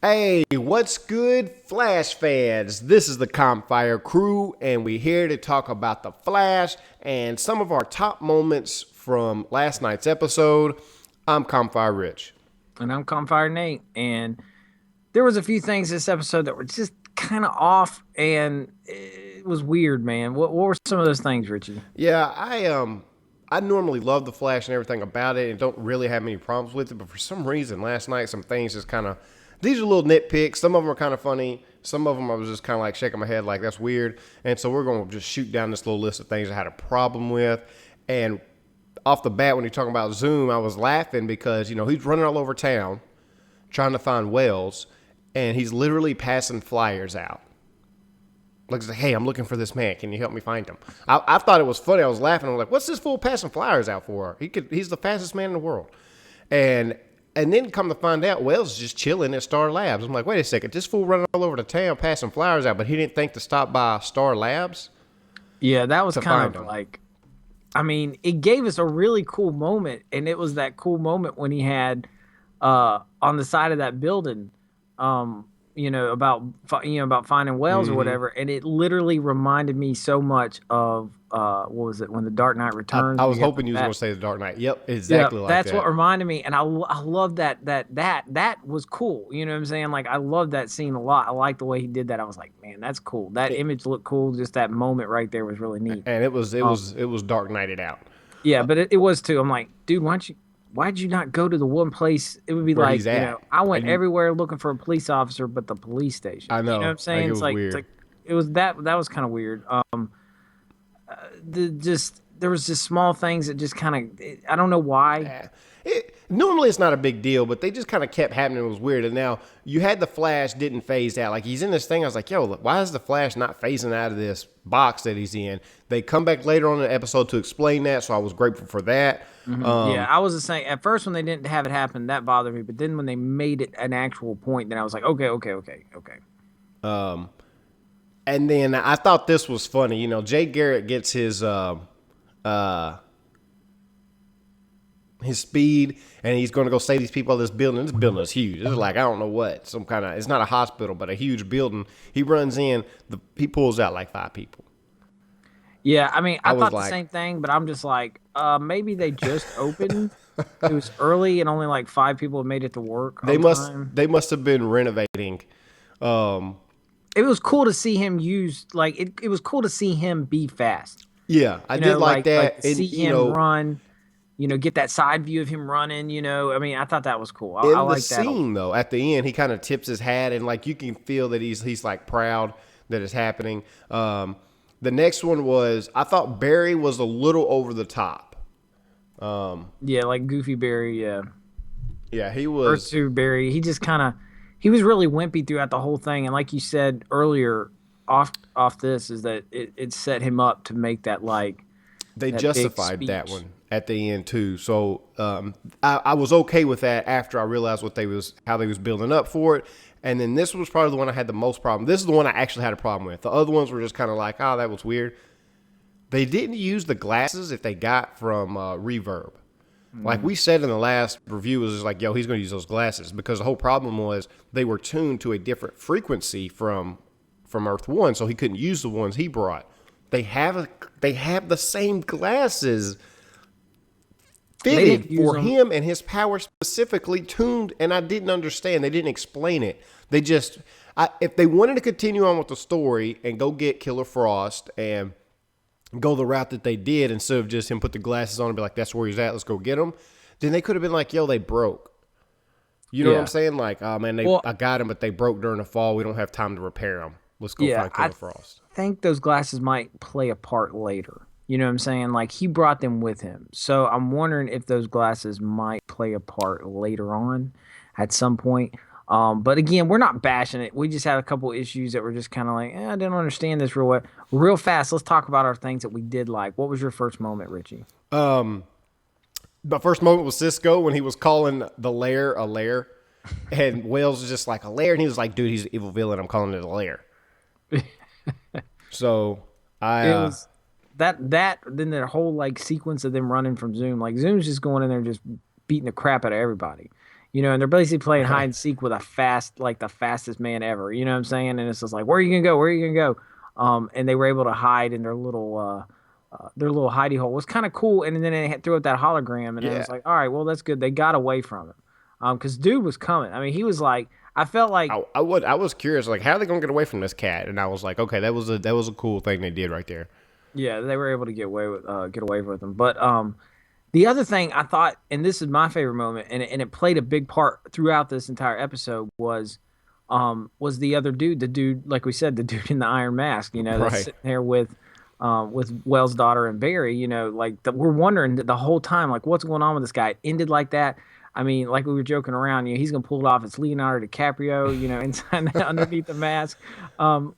Hey, what's good, Flash fans? This is the Campfire Crew, and we're here to talk about the Flash and some of our top moments from last night's episode. I'm Campfire Rich. And I'm Campfire Nate. And there was a few things this episode that were just kind of off, and it was weird, man. What were some of those things, Richie? Yeah, I normally love the Flash and everything about it, and don't really have any problems with it. But for some reason, last night some things just kind of these are little nitpicks. Some of them are kind of funny. Some of them I was just kind of like shaking my head like that's weird. And so we're going to just shoot down this little list of things I had a problem with. And off the bat, when you're talking about Zoom, I was laughing because, he's running all over town trying to find Wells, and he's literally passing flyers out. Like, hey, I'm looking for this man. Can you help me find him? I thought it was funny. I was laughing. I'm like, what's this fool passing flyers out for? He's the fastest man in the world. And then come to find out, Wells is just chilling at Star Labs. I'm like, wait a second. This fool running all over the town passing flyers out, but he didn't think to stop by Star Labs Yeah, that was to kind find of him. like, I mean, it gave us a really cool moment, and it was that cool moment when he had on the side of that building, about finding whales or whatever, and it literally reminded me so much of what was it, when the Dark Knight Returns? I was You got hoping you was that. going to say The Dark Knight. Yep, Yeah, exactly like that's what that. reminded me, and I love that was cool. You know what I'm saying? Like I love that scene a lot. I like the way he did that. I was like, man, that's cool. That image looked cool. Just that moment right there was really neat. And it was it Um, was it was Dark Knighted out yeah, but it was too. I'm like, dude, why'd you not go to the one place? It would be where like, he's at. I went And everywhere looking for a police officer, but the police station. I You know what know, I'm like saying? it It's was like weird. it was that was kind of weird. There was just small things that just kind of I don't know why. Normally it's not a big deal, but they just kind of kept happening. It was weird. And now you had the Flash didn't phase out. Like he's in this thing. I was like, yo, why is the Flash not phasing out of this box that he's in? They come back later on in the episode to explain that, so I was grateful for that. Yeah, I was the same. At first, when they didn't have it happen, that bothered me. But then when they made it an actual point, then I was like, okay. And then I thought this was funny. Jay Garrick gets uh, his speed, and he's going to go save these people in this building. This building is huge. This is like, I don't know what, some kind of, it's not a hospital, but a huge building. He runs in, he pulls out like 5 people. Yeah, I mean, I I was thought the like, same thing, but I'm just like, maybe they just opened. It was early, and only like 5 people had made it to work they on must, time. they must have been renovating. Um, It was cool to see him use like it was cool to see him be fast. yeah, I did like Like that. to see him run. Get that side view of him running. I mean, I thought that was cool. I In the like that a lot. scene though, at the end, he kind of tips his hat, and like you can feel that he's like proud that it's happening. The next one was, I thought Barry was a little over the top. Yeah, like Goofy Berry. Yeah. Yeah, he Earth was. Suit Barry, he was really wimpy throughout the whole thing, and like you said earlier, off this is that it set him up to make They that big justified that speech. one at the end too. So I was okay with that after I realized how they was building up for it. And then this was probably the one I had the most problem. This is the one I actually had a problem with. The other ones were just kind of like, oh, that was weird. They didn't use the glasses that they got from Reverb. Like we said in the last review, it was just like, yo, he's going to use those glasses, because the whole problem was they were tuned to a different frequency from Earth One, so he couldn't use the ones he brought. They have the same glasses They didn't fitted use for them. him and his power specifically tuned, and I didn't understand. They didn't explain it. They just, if they wanted to continue on with the story and go get Killer Frost and go the route that they did, instead of just him put the glasses on and be like, that's where he's at, let's go get him, then they could have been like, yo, they broke. You know what I'm Yeah. saying? Like, oh man, Well, I got him, but they broke during the fall. We don't have time to repair them. Let's go yeah, find Killer Frost. think those glasses might play a part later. You know what I'm saying? Like he brought them with him, so I'm wondering if those glasses might play a part later on, at some point. But again, we're not bashing it. We just had a couple issues that were just kind of like, I didn't understand this real well. Real fast, let's talk about our things that we did like. What was your first moment, Richie? My first moment was Cisco when he was calling the lair a lair, and Wales was just like, a lair, and he was like, dude, he's an evil villain. I'm calling it a lair. So I It was that then the whole like sequence of them running from Zoom. Like Zoom's just going in there and just beating the crap out of everybody. and they're basically playing hide Right. and seek with the fastest man ever. You know what I'm saying? And it's just like, where are you gonna go? Where are you gonna go? And they were able to hide in their little hidey hole. It was kind of cool. And then they threw up that hologram, and I Yeah. was like, all right, well that's good. They got away from him, because dude was coming. I mean, he was like, I felt like, I was curious, like, how are they gonna get away from this cat? And I was like, okay, that was a cool thing they did right there. yeah, they were able to get away with him. But the other thing I thought, and this is my favorite moment, and it played a big part throughout this entire episode, was the other dude, the dude, like we said, the dude in the iron mask, that's Right. sitting there with Wells' daughter and Barry, like we're wondering the whole time, like what's going on with this guy. It ended like that. I mean, like we were joking around, he's gonna pull it off. It's Leonardo DiCaprio, inside underneath the mask.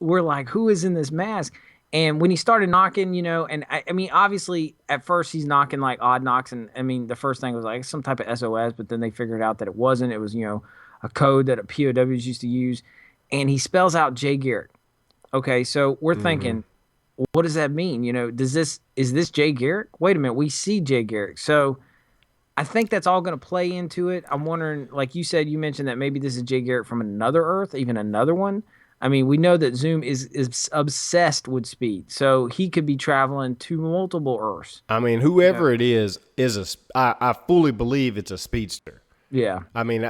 We're like, who is in this mask? And when he started knocking, and I mean, obviously at first he's knocking like odd knocks, and I mean, the first thing was like some type of SOS, but then they figured out that it wasn't. It was, a code that POWs used to use, and he spells out Jay Garrick. Okay, so we're Mm-hmm. thinking, what does that mean? Is this Jay Garrick? Wait a minute, we see Jay Garrick. So I think that's all going to play into it. I'm wondering, like you said, you mentioned that maybe this is Jay Garrick from another Earth, even another one. I mean, we know that Zoom is obsessed with speed, so he could be traveling to multiple Earths. I mean, You know, whoever it is I fully believe it's a speedster. yeah, I mean,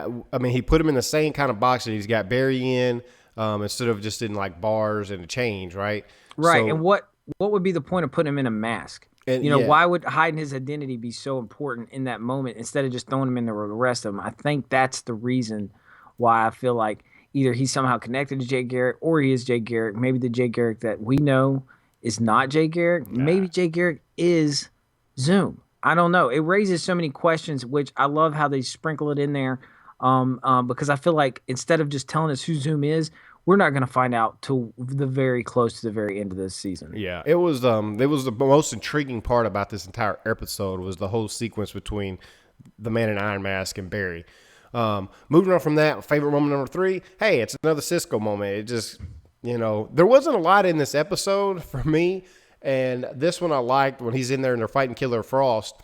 he put him in the same kind of box that he's got Barry in, instead of just in like bars and a change, right? right. And So, what would be the point of putting him in a mask? and yeah, Why would hiding his identity be so important in that moment instead of just throwing him in there with the rest of them? I think that's the reason why I feel like either he's somehow connected to Jay Garrick or he is Jay Garrick. Maybe the Jay Garrick that we know is not Jay Garrick. nah. Maybe Jay Garrick is Zoom. I don't know. It raises so many questions, which I love how they sprinkle it in there. Because I feel like instead of just telling us who Zoom is, we're not going to find out till the very close to the very end of this season. Yeah, it was the most intriguing part about this entire episode was the whole sequence between the Man in Iron Mask and Barry. Moving on from that, favorite moment number 3. Hey, it's another Cisco moment. It just, there wasn't a lot in this episode for me, and this one I liked when he's in there and they're fighting Killer Frost,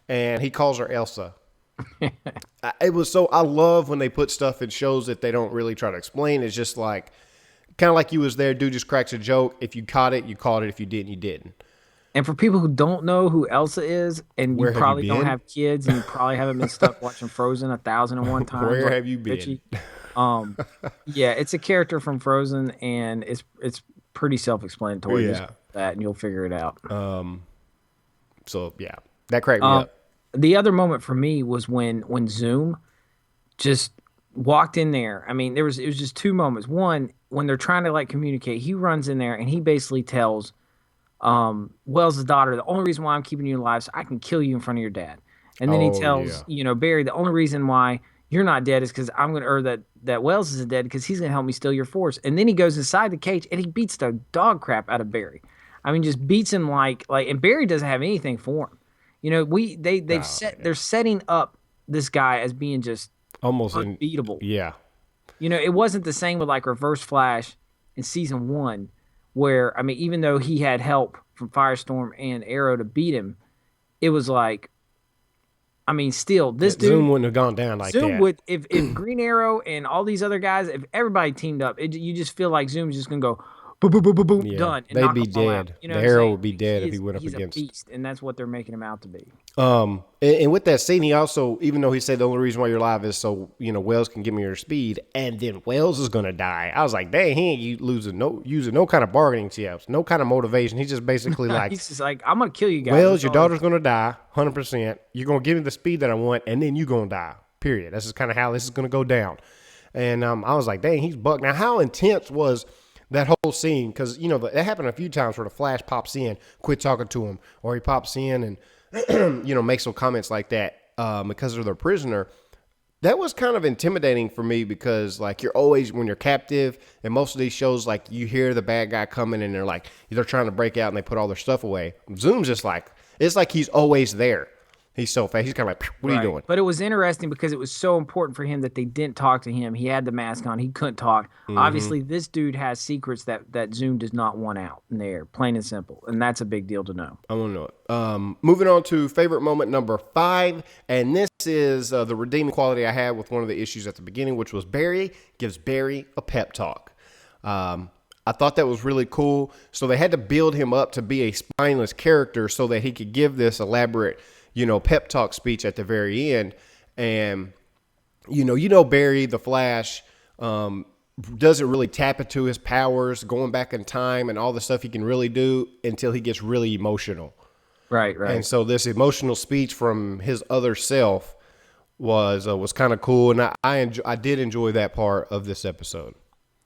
and he calls her Elsa. It was so I love when they put stuff in shows that they don't really try to explain. It's just like kind of like you was there, dude just cracks a joke. If you caught it, you caught it. If you didn't, you didn't. And for people who don't know who Elsa is, and you Where have you probably don't been? have kids, and you probably haven't been stuck watching Frozen 1,001 times, Where like have you been? Richie, um, yeah, it's a character from Frozen, and it's pretty self-explanatory. Just Yeah. that, and you'll figure it out. So yeah, that cracked me Um, up. the other moment for me was when Zoom just walked in there. I mean, it was just two moments. One, when they're trying to like communicate, he runs in there and he basically tells Wells' daughter, the only reason why I'm keeping you alive is so I can kill you in front of your dad. And then he Oh yeah. tells, Barry, the only reason why you're not dead is because I'm going to, or that Wells isn't dead because he's going to help me steal your force. And then he goes inside the cage and he beats the dog crap out of Barry. I mean, just beats him and Barry doesn't have anything for him. Oh, yeah. They're setting up this guy as being just Almost in. unbeatable. Yeah. It wasn't the same with like Reverse Flash in season 1, where I mean, even though he had help from Firestorm and Arrow to beat him, it was like, I mean, still this Zoom dude. wouldn't have gone down like Zoom that. would if Green Arrow and all these other guys, if everybody teamed up, you just feel like Zoom's just gonna go boom, boom, boom, boom, boom, Yeah, done, and they'd knock be them all out. dead. You know The what I'm Arrow saying? would be Like, dead if he went up he's a against. beast, and that's what they're making him out to be. And with that scene, he also, even though he said the only reason why you're alive is so Wells can give me your speed, and then Wells is gonna die. I was like, dang, he ain't using no kind of bargaining chips, no kind of motivation. He's just basically like, He's just like, I'm gonna kill you guys. Wells, That's your all. daughter's gonna die, 100%. You're gonna give me the speed that I want, and then you gonna die. Period. That's just kind of how this is gonna go down. And I was like, dang, he's bugged. Now, how intense was that whole scene? Because that happened a few times where the Flash pops in, quit talking to him, or he pops in and makes some comments like that because they're their prisoner. That was kind of intimidating for me because like you're always when you're captive, and most of these shows like you hear the bad guy coming and they're trying to break out and they put all their stuff away. Zoom's just like it's like he's always there. He's so fast. He's kind of like, what are you doing? But it was interesting because it was so important for him that they didn't talk to him. He had the mask on. He couldn't talk. Obviously, this dude has secrets that Zoom does not want out in the air, plain and simple. And that's a big deal to know. I want to know it. Moving on to favorite moment number 5. And this is the redeeming quality I had with one of the issues at the beginning, which was Barry gives Barry a pep talk. I thought that was really cool. So they had to build him up to be a spineless character so that he could give this elaborate, pep talk speech at the very end. And, Barry, the Flash, doesn't really tap into his powers, going back in time and all the stuff he can really do until he gets really emotional. Right. And so this emotional speech from his other self was kind of cool. And I did enjoy that part of this episode.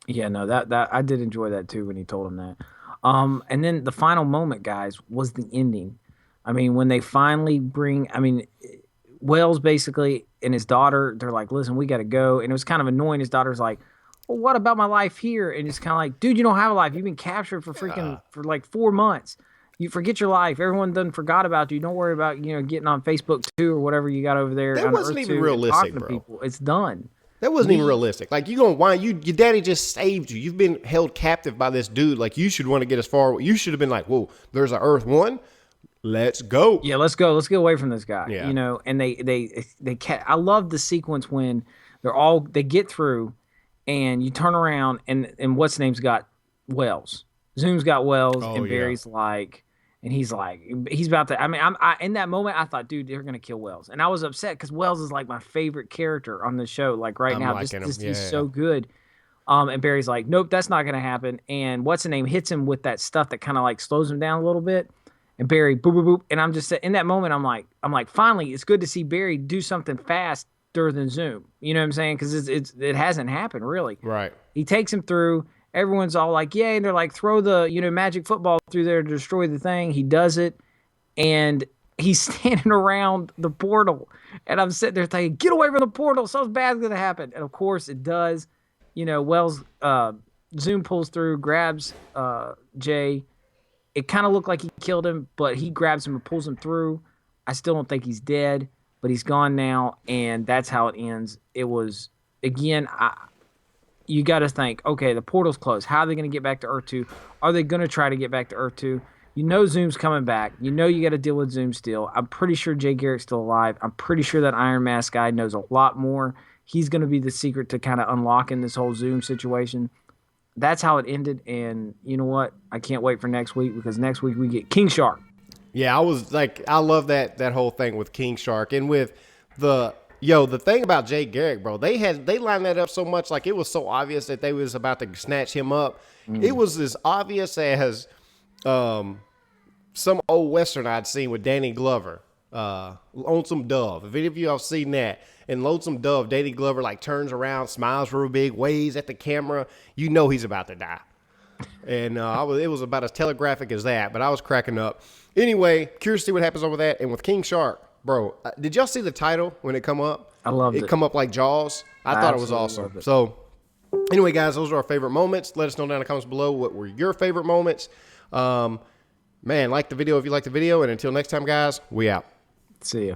Yeah, no, that I did enjoy that too when he told him that. And then the final moment, guys, was the ending. I mean, when they finally Wells basically and his daughter, they're like, listen, we got to go. And it was kind of annoying. His daughter's like, well, what about my life here? And it's kind of like, dude, you don't have a life. You've been captured for for like 4 months. You forget your life. Everyone done forgot about you. Don't worry about, getting on Facebook too or whatever you got over there. That wasn't even realistic, bro. People. It's done. That wasn't even realistic. Like, you gonna whine? Your daddy just saved you. You've been held captive by this dude. Like, you should want to get as far. You should have been like, whoa, there's an Earth 1. Let's go. Yeah, let's go. Let's get away from this guy. Yeah. And I love the sequence when they get through, and you turn around and what's his name's got Wells. Zoom's got Wells, and Barry's like. And he's about to. I mean, in that moment, I thought, dude, they're gonna kill Wells, and I was upset because Wells is like my favorite character on the show. Like right now, he's so good. And Barry's like, nope, that's not gonna happen. And what's the name hits him with that stuff that kind of like slows him down a little bit. And Barry, boop boop boop. And I'm just in that moment, I'm like, finally, it's good to see Barry do something faster than Zoom. You know what I'm saying? Because it hasn't happened really. Right. He takes him through. Everyone's all like, yay, and they're like, throw the, magic football through there to destroy the thing. He does it, and he's standing around the portal. And I'm sitting there thinking, get away from the portal. Something bad's going to happen. And, of course, it does. Wells, Zoom pulls through, grabs Jay. It kind of looked like he killed him, but he grabs him and pulls him through. I still don't think he's dead, but he's gone now, and that's how it ends. It was, again, you got to think, okay, the portal's closed. How are they going to get back to Earth 2? Are they going to try to get back to Earth 2? Zoom's coming back. You got to deal with Zoom still. I'm pretty sure Jay Garrick's still alive. I'm pretty sure that Iron Mask guy knows a lot more. He's going to be the secret to kind of unlocking this whole Zoom situation. That's how it ended, and you know what? I can't wait for next week because next week we get King Shark. Yeah, I love that whole thing with King Shark and with the thing about Jay Garrick, bro. They lined that up so much, like it was so obvious that they was about to snatch him up. It was as obvious as some old Western I'd seen with Danny Glover, Lonesome Dove. If any of you have seen that, in Lonesome Dove, Danny Glover like turns around, smiles real big, waves at the camera. You know he's about to die. And it was about as telegraphic as that, but I was cracking up. Anyway, curious to see what happens over that. And with King Shark, bro, did y'all see the title when it come up? I loved it. It come up like Jaws. I thought it was awesome. So anyway, guys, those are our favorite moments. Let us know down in the comments below what were your favorite moments. Man, like the video if you like the video. And until next time, guys, we out. See ya.